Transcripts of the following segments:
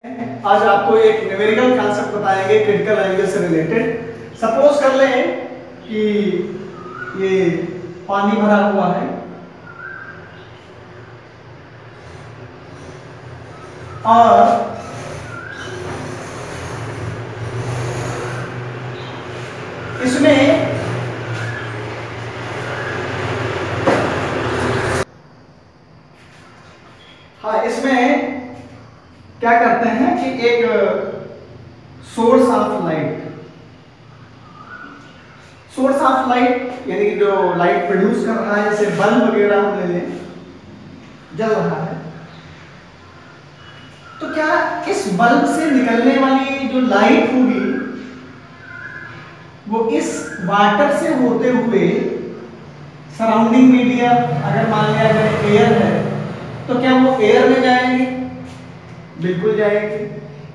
आज आपको एक न्यूमेरिकल कॉन्सेप्ट बताएंगे क्रिटिकल एंगल से रिलेटेड। सपोज कर लें कि ये पानी भरा हुआ है और इसमें इसमें क्या करते हैं कि एक सोर्स ऑफ लाइट यानी कि जो लाइट प्रोड्यूस कर रहा है, जैसे बल्ब वगैरह हम ले लें, जल रहा है, तो क्या इस बल्ब से निकलने वाली जो लाइट होगी वो इस वाटर से होते हुए सराउंडिंग मीडिया, अगर मान लिया अगर एयर है तो क्या वो एयर में जाएगी? बिल्कुल जाएगी।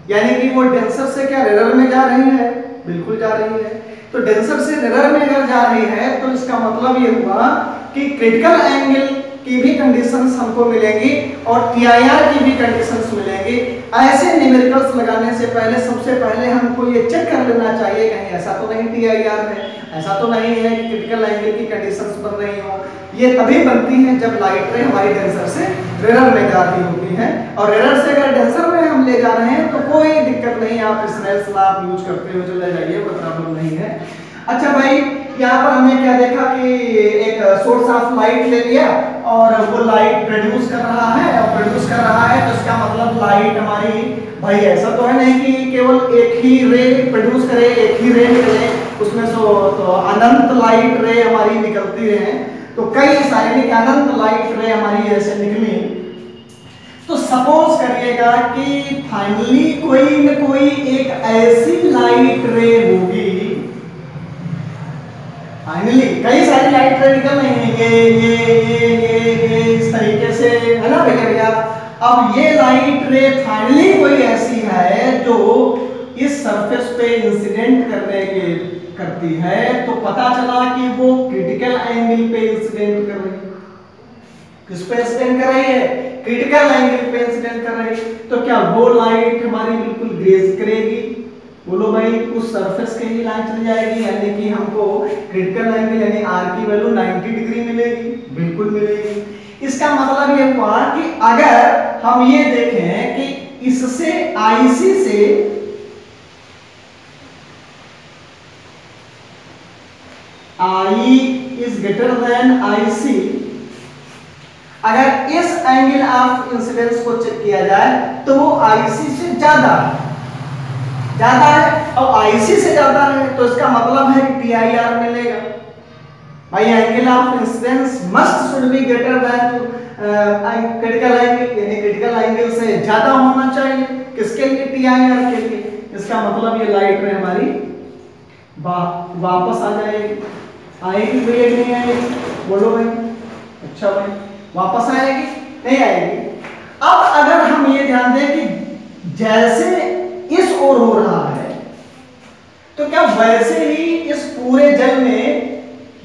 यानी कि वो डेंसर से क्या रेयर में जा रही है? बिल्कुल जा रही है। तो डेंसर से रेयर में अगर जा रही है तो इसका मतलब ये हुआ कि क्रिटिकल एंगल की भी कंडीशंस हमको मिलेंगी और TIR की भी कंडीशंस मिलेंगी। ऐसे न्यूमेरिकल्स लगाने से पहले सबसे पहले हमको ये चेक कर लेना चाहिए कहीं ऐसा तो नहीं TIR है, ऐसा तो नहीं है कि क्रिटिकल एंगल की कंडीशंस बन रही हो। ये तभी बनती हैं जब लाइट रे हमारी डेंसर से रेयर में जा रही होती है, और रेयर से अगर डेंसर में हम ले जा रहे हैं तो कोई दिक्कत नहीं, आप स्नेल्स लॉ यूज करते हुए चले जाइए, कोई प्रॉब्लम नहीं है। अच्छा भाई, यहाँ पर हमने क्या देखा कि एक सोर्स ऑफ लाइट ले लिया और वो लाइट प्रोड्यूस कर रहा है, और प्रोड्यूस कर रहा है तो इसका मतलब लाइट हमारी, भाई ऐसा तो है नहीं कि केवल एक ही रे प्रोड्यूस करे, एक ही रे निकले, उसमें तो अनंत लाइट रे हमारी निकलती रहे, तो कई सारी अनंत लाइट रे हमारी ऐसे निकली। तो सपोज करिएगा कि फाइनली कोई न कोई एक ऐसी लाइट रे होगी, फाइनली कई सारी लाइट रे निकल रही हैं, ये इस तरीके से, है ना भैया। अब ये लाइट रे फाइनली कोई ऐसी है जो इस सरफेस पे इंसिडेंट करती है, तो पता चला कि वो क्रिटिकल एंगल पे इंसिडेंट कर रही है। किस पे इंसिडेंट कर रही है? क्रिटिकल एंगल पे इंसिडेंट कर रही है। तो क्या वो लाइट हमारी बिल्कुल ग्रेज करेगी? बोलो भाई, उस सरफेस के ही लाइन चली जाएगी, यानी कि हमको क्रिटिकल एंगल यानी R की वैल्यू 90 डिग्री मिलेगी? बिल्कुल मिलेगी। इसका मतलब ये हुआ कि अगर हम ये देखें कि इससे IC से I is greater than IC, अगर इस एंगल ऑफ इंसिडेंस को चेक किया जाए तो वो IC से ज्यादा है और IC से ज्यादा है, तो इसका मतलब है कि TIR मिलेगा। भाई angle of incidence must should be greater than critical angle, यानी क्रिटिकल एंगल से ज्यादा होना चाहिए। किसके लिए? TIR के लिए। इसका मतलब ये लाइट रे हमारी वापस आ जाएगी। आएगी भैया नहीं आएगी? बोलो भाई। अच्छा भाई, वापस आएगी? नहीं आएगी। अब अगर हम ये ध्यान दें कि जैसे इस ओर हो रहा है तो क्या वैसे ही इस पूरे जल में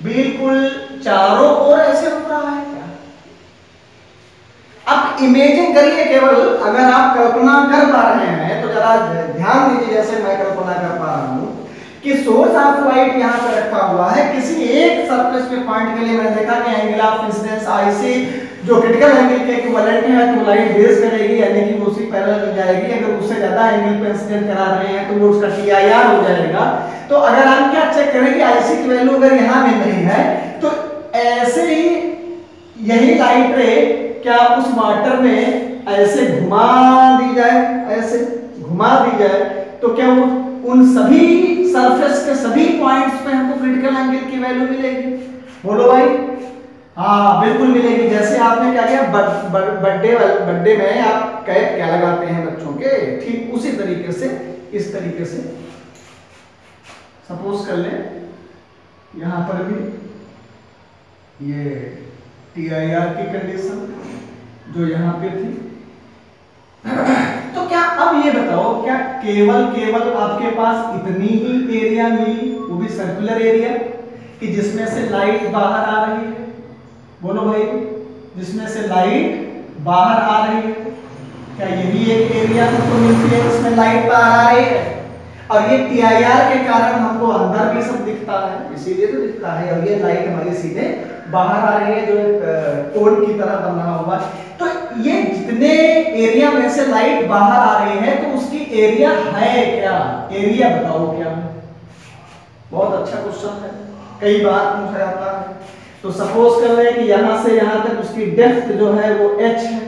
बिल्कुल चारों ओर ऐसे हो रहा है क्या? अब इमेजिन करिए, केवल अगर आप कल्पना कर पा रहे हैं तो जरा ध्यान दीजिए, जैसे मैं कल्पना कर पा रहा हूं कि सोर्स ऑफ लाइट यहां पे रखा हुआ है, किसी एक सरफेस पे पॉइंट के लिए मैंने देखा कि एंगल ऑफ इंसिडेंस IC जो क्रिटिकल एंगल के इक्विवेलेंट है तो लाइट बेस करेगी, यानी कि वो उसी पैरेलल में जाएगी। अगर उससे ज्यादा एंगल पे इंसिडेंट करा रहे हैं तो वो उसका TIR हो जाएगा। तो अगर हम क्या चेक करें कि IC की वैल्यू अगर यहां मिल रही है तो ऐसे ही यही लाइट रे क्या उस वाटर में ऐसे घुमा दी जाए, ऐसे घुमा दी जाए, तो क्या वो उन सभी सरफेस के सभी पॉइंट्स पे हमको क्रिटिकल एंगल की वैल्यू मिलेगी? बोलो भाई। हाँ बिल्कुल मिलेगी। जैसे आपने क्या किया बर्थडे में आप कैप क्या लगाते हैं बच्चों के, ठीक उसी तरीके से, इस तरीके से सपोज कर ले यहां पर भी ये TIR की कंडीशन जो यहां पे थी। तो क्या अब ये बताओ, क्या केवल आपके पास इतनी ही एरिया मिली, वो भी सर्कुलर एरिया, कि जिसमें से लाइट बाहर आ रही है? बोलो भाई, जिसमें से लाइट बाहर आ रही है। क्या यही एक एरिया हमको मिलती है इसमें लाइट बाहर आ रही है, और ये TIR के कारण हमको अंदर भी सब दिखता है, इसीलिए तो दिखता है, और ये लाइट हमारी सीधे बाहर आ रही है जो एक कोन की तरह बन रहा हुआ है। तो ये जितने एरिया में से लाइट बाहर आ रही है तो उसकी एरिया है क्या, एरिया बताओ क्या है। बहुत अच्छा क्वेश्चन है, कई बार पूछा जाता है। तो सपोज कर लें कि यहां से यहां तक उसकी डेप्थ जो है वो h है,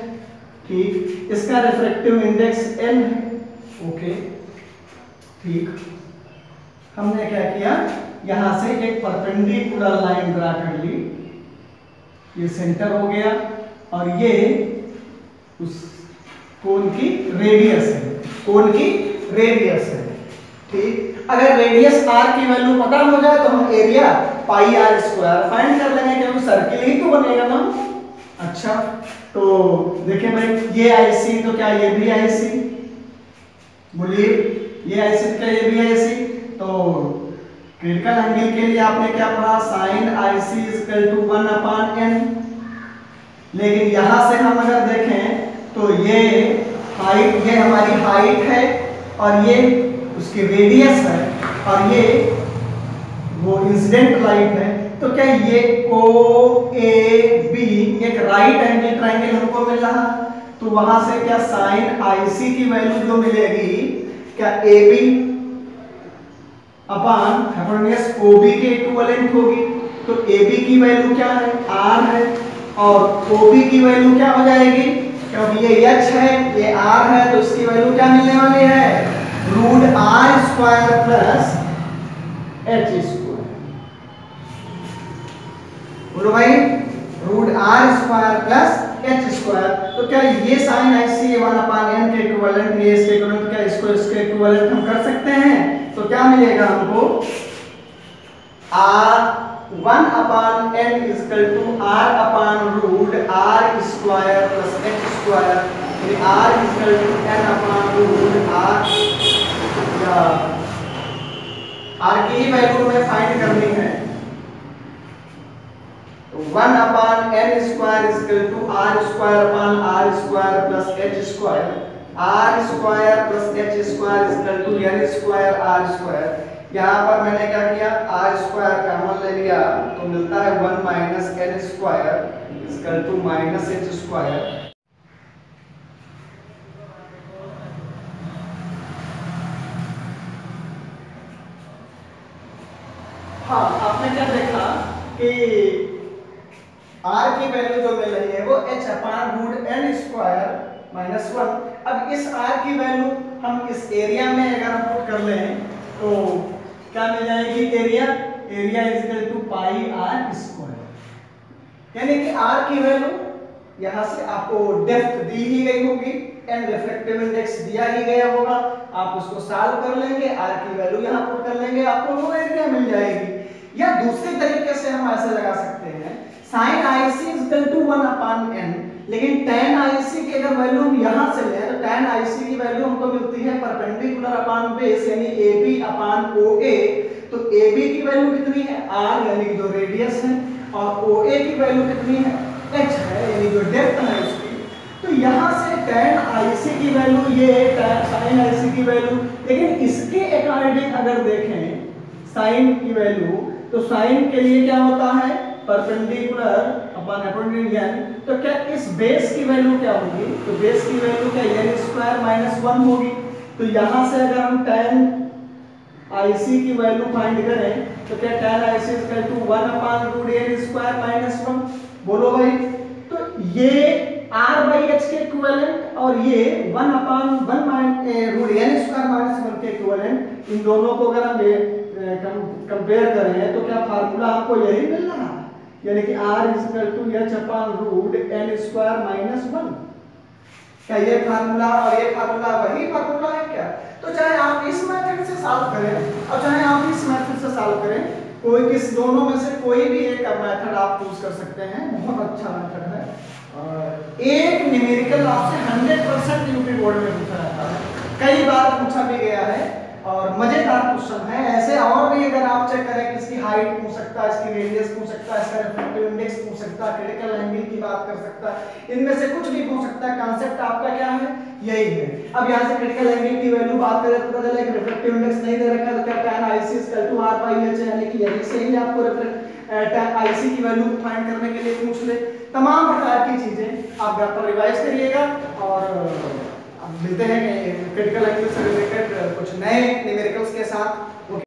ठीक, इसका रिफ्रैक्टिव इंडेक्स n है, ओके ठीक। हमने क्या किया, यहां से एक परपेंडिकुलर लाइन ड्रा कर ली, ये सेंटर हो गया, और ये उस कोन की रेडियस है, कोन की रेडियस है, ठीक। अगर रेडियस r की वैल्यू पता हो जाए तो हम area pi r square find कर लेंगे, क्योंकि सर्किल ही तो बनेगा ना। अच्छा, तो देखिए भाई, ये IC तो क्या ये भी IC, बोलिए ये IC क्या ये भी IC। तो क्रिटिकल एंगल के लिए आपने क्या पढ़ा, sin IC = 1/n। लेकिन यहां से हम अगर देखें तो ये हाइट, ये हमारी हाइट है, और ये उसकी रेडियस है, और ये वो इंसिडेंट लाइट है। तो क्या ये OAB एक राइट एंगल ट्रायंगल हमको मिल रहा, तो वहां से क्या sin IC की वैल्यू जो मिलेगी, क्या AB अपॉन हाइपोटेन्यूज OB के इक्विवेलेंट होगी। तो AB की वैल्यू क्या है, R है, और OB की वैल्यू क्या हो जाएगी, क्योंकि ये h है ये R है, तो इसकी वैल्यू क्या मिलने वाली है, √r² प्लस h²। बोलो भाई, √r² प्लस h²। तो क्या ये sin IC 1/n के इक्विवेलेंट, ये इसके इक्विवेलेंट, क्या इसको इसके इक्विवेलेंट हम कर सकते हैं। तो क्या मिलेगा हमको, R1/n = R/√r² प्लस h², यानी R n/√r, R की ही वैल्यू हमें फाइंड करनी है। तो 1/n² = R² plus h², R² plus h² = n²r²। यहाँ पर मैंने क्या किया, R² कॉमन ले लिया, तो मिलता है 1 - n² = -h²। हाँ, आपने क्या देखा कि R की वैल्यू जो मिल रही है वो h/√n² -1। अब इस R की वैल्यू हम इस एरिया में अगर हम पुट कर लें तो क्या मिल जाएगी, एरिया = πr², यानी कि R की वैल्यू यहां से आपको डेप्थ दी ही गई होगी, एंड रिफ्रैक्टिव इंडेक्स दिया ही गया होगा, आप उसको सॉल्व कर लेंगे, R की वैल्यू यहां पुट कर लेंगे, आपको वो एरिया मिल जाएगी। या दूसरे तरीके से हम ऐसे लगा सकते हैं, sin IC = 1/n, लेकिन tan IC की अगर वैल्यू हम यहां से लें तो tan IC की वैल्यू हमको मिलती है परपेंडिकुलर अपॉन बेस, यानी AB/OA। तो AB की वैल्यू कितनी है, R यानी जो रेडियस है, और OA की वैल्यू कितनी है, h है, यानी जो डेप्थ है उसकी। तो यहां से tan IC की वैल्यू ये sin IC की वैल्यू, लेकिन इसके अकॉर्डिंग अगर देखें sin की वैल्यू, तो sin के लिए क्या होता है, परपेंडिकुलर अपॉन हाइपोटेन्यूज। तो क्या इस बेस की वैल्यू क्या होगी, तो बेस की वैल्यू क्या n² - 1 होगी। तो यहां से अगर हम tan IC की वैल्यू फाइंड करें तो क्या tan IC = 1/√n² - 1। बोलो भाई, तो ये R/h के इक्विवेलेंट और ये 1/√n² - 1 के इक्विवेलेंट, इन दोनों को अगर हम कंपेयर करें तो क्या फार्मूला आपको यही मिल रहा है, यानी कि R = h/√n² - 1। क्या ये फार्मूला और ये फार्मूला वही फार्मूला है क्या। तो चाहे आप इस मेथड से सॉल्व करें और चाहे आप इस मेथड से सॉल्व करें, कोई किस दोनों में से कोई भी एक मेथड आप चूज कर सकते हैं, बहुत अच्छा मेथड है। एक न्यूमेरिकल आपसे 100% यूपी बोर्ड में पूछा जाता है, कई बार पूछा भी गया है। और मजेदार क्वेश्चन है। ऐसे और भी अगर आप चेक करें कि इसकी हाइट पूछ सकता है, इसकी रेडियस पूछ सकता है, इसका रिफ्रैक्टिव इंडेक्स पूछ सकता है, क्रिटिकल एंगल की बात कर सकता है, इनमें से कुछ भी पूछ सकता है। कॉन्सेप्ट आपका क्या है, यही है। अब यहाँ से क्रिटिकल एंगल की वैल्यू बात करें तो पता चला कि रिफ्रैक्टिव इंडेक्स नहीं दे रखा है, तो क्या tan IC = R/H, यानी कि यही से ही आपको tan IC की वैल्यू फाइंड करने के लिए पूछ ले। तमाम प्रकार की चीजें आप घर पर रिवाइज करिएगा और अब मिलते हैं क्रिटिकल एंगल से रिलेटेड कुछ नए न्यूमेरिकल्स के साथ।